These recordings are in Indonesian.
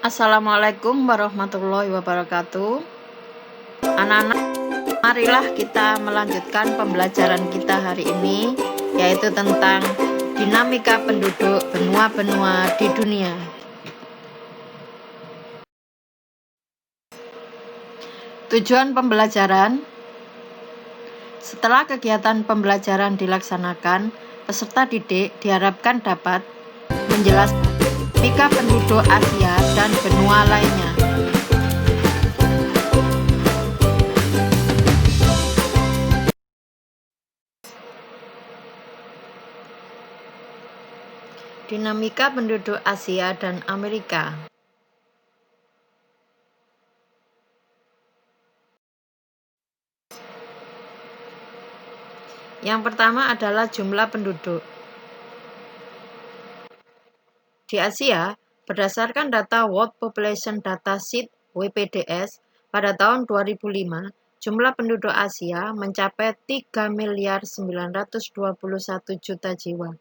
Assalamualaikum warahmatullahi wabarakatuh. Anak-anak, marilah kita melanjutkan pembelajaran kita hari ini, yaitu tentang dinamika penduduk benua-benua di dunia. Tujuan pembelajaran: setelah kegiatan pembelajaran dilaksanakan, peserta didik diharapkan dapat menjelaskan dinamika penduduk Asia dan benua lainnya. Dinamika penduduk Asia dan Amerika. Yang pertama adalah jumlah penduduk. Di Asia, berdasarkan data World Population Data Sheet (WPDS) pada tahun 2005, jumlah penduduk Asia mencapai 3.921.000.000 jiwa.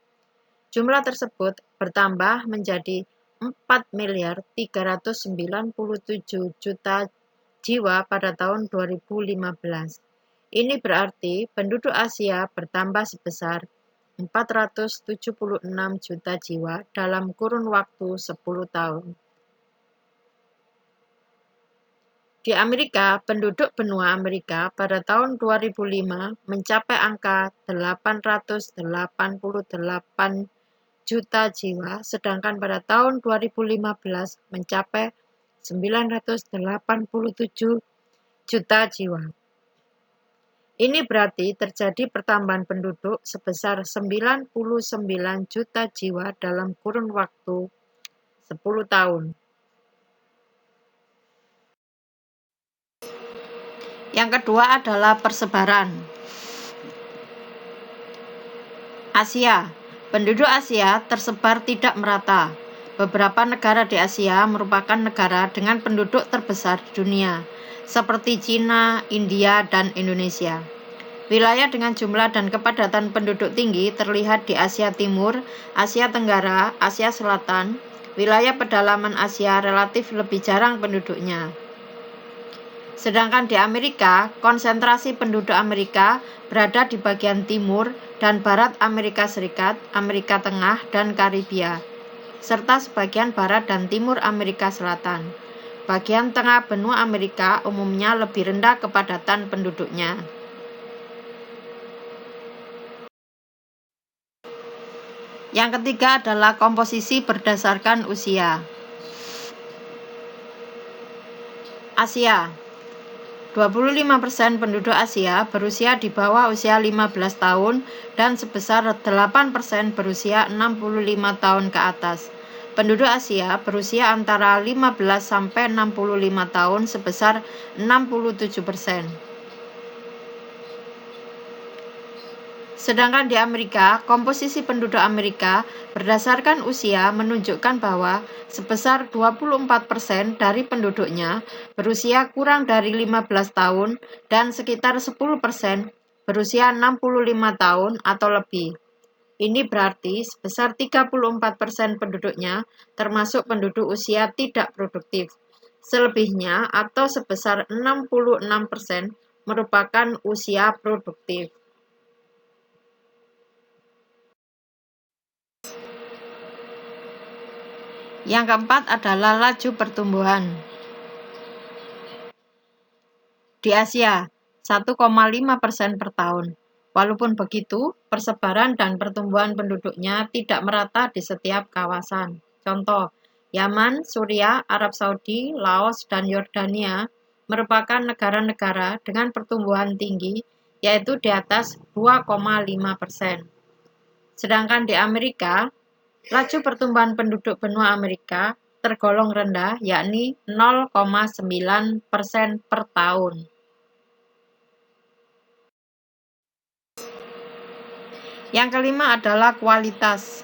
Jumlah tersebut bertambah menjadi 4.397.000.000 jiwa pada tahun 2015. Ini berarti penduduk Asia bertambah sebesar 476 juta jiwa dalam kurun waktu 10 tahun. Di Amerika, penduduk benua Amerika pada tahun 2005 mencapai angka 888 juta jiwa, sedangkan pada tahun 2015 mencapai 987 juta jiwa. Ini berarti terjadi pertambahan penduduk sebesar 99 juta jiwa dalam kurun waktu 10 tahun. Yang kedua adalah persebaran. Asia. Penduduk Asia tersebar tidak merata. Beberapa negara di Asia merupakan negara dengan penduduk terbesar di dunia, seperti Cina, India, dan Indonesia. Wilayah dengan jumlah dan kepadatan penduduk tinggi terlihat di Asia Timur, Asia Tenggara, Asia Selatan. Wilayah pedalaman Asia relatif lebih jarang penduduknya. Sedangkan di Amerika, konsentrasi penduduk Amerika berada di bagian timur dan barat Amerika Serikat, Amerika Tengah, dan Karibia, serta sebagian barat dan timur Amerika Selatan. Bagian tengah benua Amerika umumnya lebih rendah kepadatan penduduknya. Yang ketiga adalah komposisi berdasarkan usia. Asia. 25% penduduk Asia berusia di bawah usia 15 tahun dan sebesar 8% berusia 65 tahun ke atas. Penduduk Asia berusia antara 15 sampai 65 tahun sebesar 67%. Sedangkan di Amerika, komposisi penduduk Amerika berdasarkan usia menunjukkan bahwa sebesar 24% dari penduduknya berusia kurang dari 15 tahun dan sekitar 10% berusia 65 tahun atau lebih. Ini berarti sebesar 34% penduduknya termasuk penduduk usia tidak produktif. Selebihnya atau sebesar 66% merupakan usia produktif. Yang keempat adalah laju pertumbuhan. Di Asia, 1,5% per tahun. Walaupun begitu, persebaran dan pertumbuhan penduduknya tidak merata di setiap kawasan. Contoh, Yaman, Suriah, Arab Saudi, Laos, dan Yordania merupakan negara-negara dengan pertumbuhan tinggi, yaitu di atas 2,5%. Sedangkan di Amerika, laju pertumbuhan penduduk benua Amerika tergolong rendah, yakni 0,9% per tahun. Yang kelima adalah kualitas.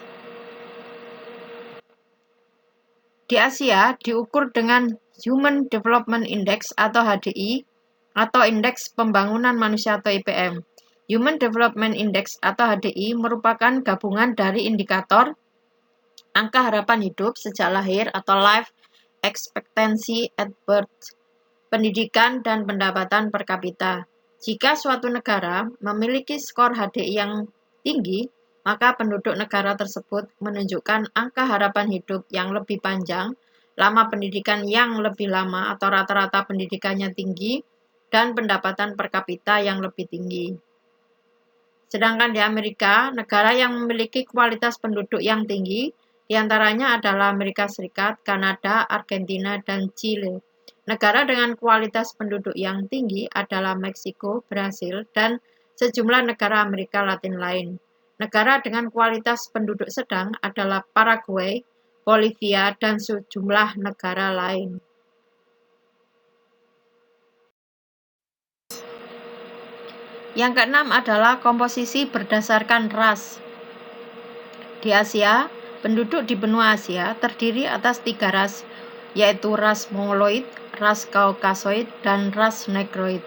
Di Asia diukur dengan Human Development Index atau HDI atau Indeks Pembangunan Manusia atau IPM. Human Development Index atau HDI merupakan gabungan dari indikator angka harapan hidup sejak lahir atau life expectancy at birth, pendidikan dan pendapatan per kapita. Jika suatu negara memiliki skor HDI yang tinggi, maka penduduk negara tersebut menunjukkan angka harapan hidup yang lebih panjang, lama pendidikan yang lebih lama atau rata-rata pendidikannya tinggi, dan pendapatan per kapita yang lebih tinggi. Sedangkan di Amerika, negara yang memiliki kualitas penduduk yang tinggi, diantaranya adalah Amerika Serikat, Kanada, Argentina, dan Chile. Negara dengan kualitas penduduk yang tinggi adalah Meksiko, Brasil, dan sejumlah negara Amerika Latin lain. Negara dengan kualitas penduduk sedang adalah Paraguay, Bolivia, dan sejumlah negara lain. Yang keenam adalah komposisi berdasarkan ras. Di Asia, penduduk di benua Asia terdiri atas 3 ras, yaitu ras Mongoloid, ras Kaukasoid, dan ras Negroid.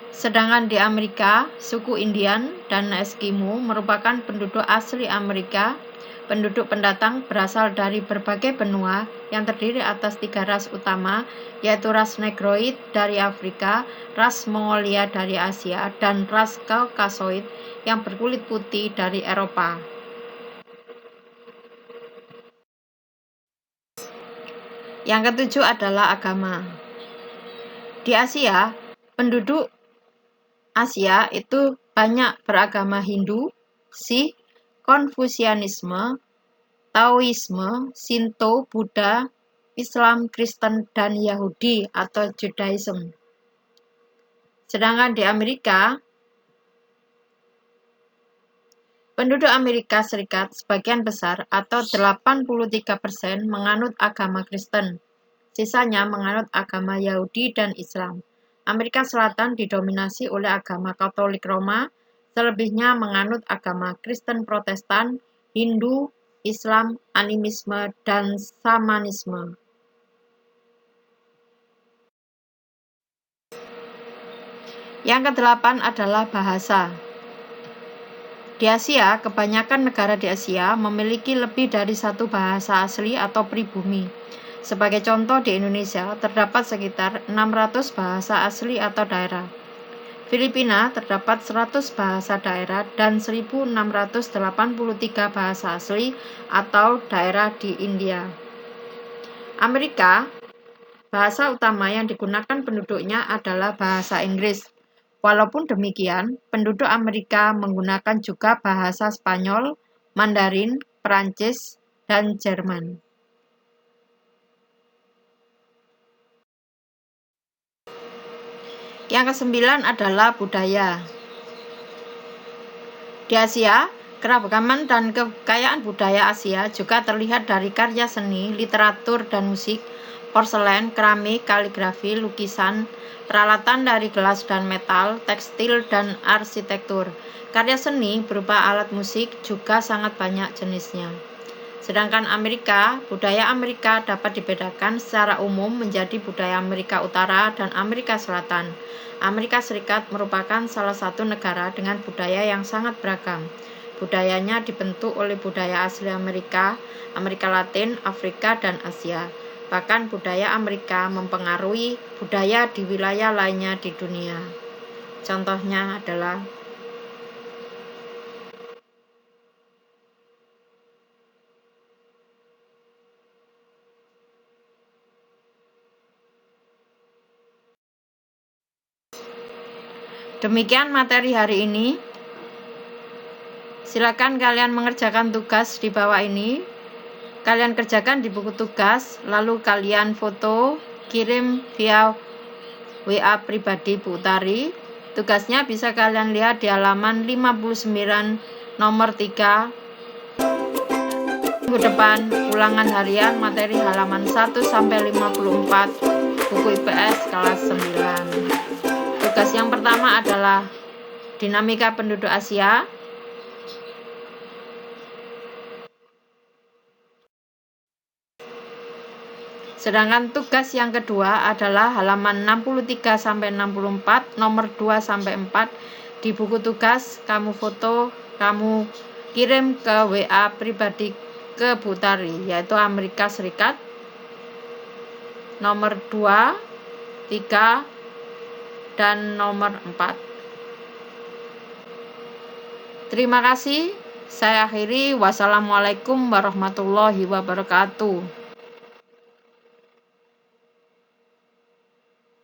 Sedangkan di Amerika, suku Indian dan Eskimo merupakan penduduk asli Amerika. Penduduk pendatang berasal dari berbagai benua yang terdiri atas 3 ras utama, yaitu ras Negroid dari Afrika, ras Mongolia dari Asia, dan ras Kaukasoid yang berkulit putih dari Eropa. Yang ketujuh adalah agama. Di Asia, penduduk Asia itu banyak beragama Hindu, Sikh, Konfusianisme, Taoisme, Shinto, Buddha, Islam, Kristen, dan Yahudi atau Judaism. Sedangkan di Amerika, penduduk Amerika Serikat sebagian besar atau 83% menganut agama Kristen. Sisanya menganut agama Yahudi dan Islam. Amerika Selatan didominasi oleh agama Katolik Roma, selebihnya menganut agama Kristen Protestan, Hindu, Islam, animisme, dan Shamanisme. Yang kedelapan adalah bahasa. Di Asia, kebanyakan negara di Asia memiliki lebih dari satu bahasa asli atau pribumi. Sebagai contoh, di Indonesia terdapat sekitar 600 bahasa asli atau daerah. Filipina terdapat 100 bahasa daerah dan 1683 bahasa asli atau daerah di India. Amerika, bahasa utama yang digunakan penduduknya adalah bahasa Inggris. Walaupun demikian, penduduk Amerika menggunakan juga bahasa Spanyol, Mandarin, Perancis, dan Jerman. Yang kesembilan adalah budaya. Di Asia, keragaman dan kekayaan budaya Asia juga terlihat dari karya seni, literatur dan musik, porselen, keramik, kaligrafi, lukisan, peralatan dari gelas dan metal, tekstil, dan arsitektur. Karya seni berupa alat musik juga sangat banyak jenisnya. Sedangkan budaya Amerika dapat dibedakan secara umum menjadi budaya Amerika Utara dan Amerika Selatan. Amerika Serikat merupakan salah satu negara dengan budaya yang sangat beragam. Budayanya dibentuk oleh budaya asli Amerika, Amerika Latin, Afrika, dan Asia. Bahkan budaya Amerika mempengaruhi budaya di wilayah lainnya di dunia. Contohnya adalah demikian materi hari ini. Silakan kalian mengerjakan tugas di bawah ini. Kalian kerjakan di buku tugas, lalu kalian foto, kirim via WA pribadi Bu Utari. Tugasnya bisa kalian lihat di halaman 59 nomor 3. Minggu depan, ulangan harian materi halaman 1 sampai 54 buku IPS kelas 9. Tugas yang pertama adalah dinamika penduduk Asia. Sedangkan tugas yang kedua adalah halaman 63 sampai 64, nomor 2 sampai 4 di buku tugas. Kamu foto, kamu kirim ke WA pribadi ke Bu Utari, yaitu Amerika Serikat. nomor 2, 3, dan nomor 4. Terima kasih. Saya akhiri. Wassalamualaikum warahmatullahi wabarakatuh.